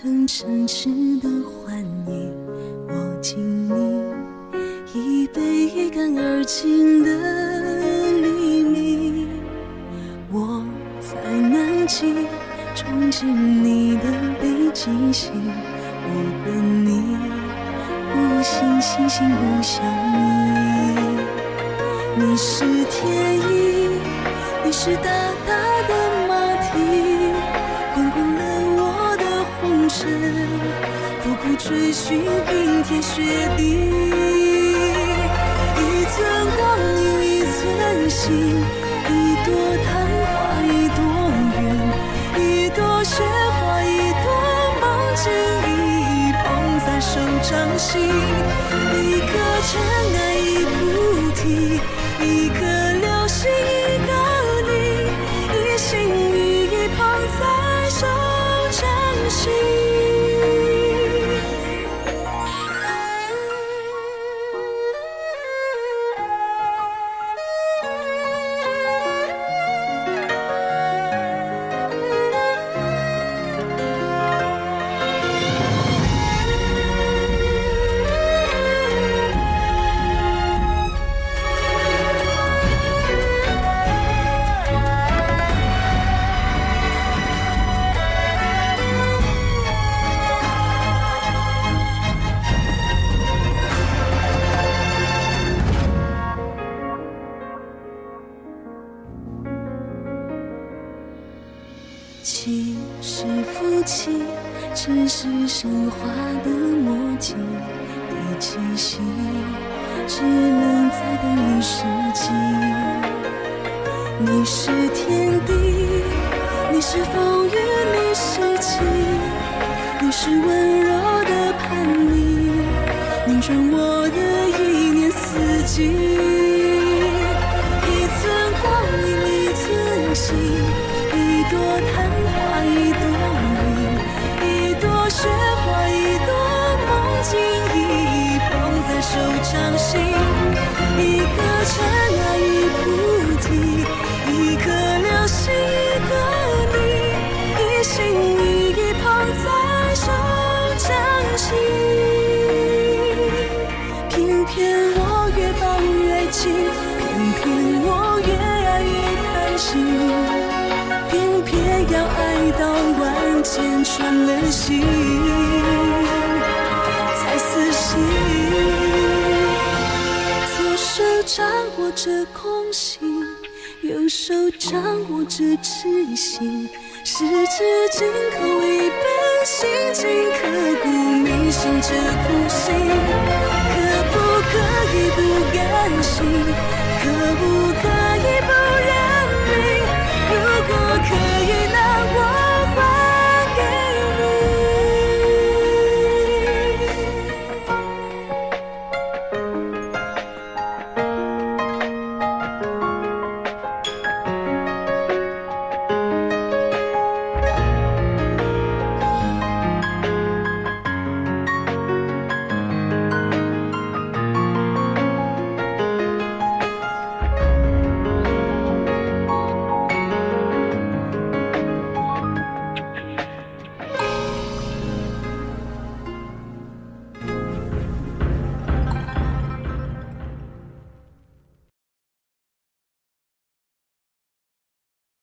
很诚挚的欢迎，我敬你一杯一干而尽的黎明。我在南极憧憬你的北极星，我跟你互信心心不相依。你是天意，你是大大的马蹄，滚滚了我的红尘，苦苦追寻冰天雪地。一寸光阴一寸心，一朵昙花一朵缘，一朵雪花一朵梦境，一捧在手掌心。一颗尘埃一菩提，一颗流星一个你，一心一意捧在手掌心。妻是夫妻，只是神话的默契。第七夕，只能再等一世纪。你是天地，你是风雨，你是晴，你是温柔的叛逆，拧转我的一年四季。一寸光阴一寸心，一朵昙花一朵云，一朵雪花一朵梦境，一捧在手掌心。一颗尘埃一菩提，一颗流星一个你，一心一意捧在手掌心。偏偏我越抱越紧，偏偏我越爱越贪心，偏偏要爱到万箭穿了心，才死心。左手掌握着空心，右手掌握着痴心，十指紧扣一本心经，刻骨铭心这苦心。可不可以不甘心？可不可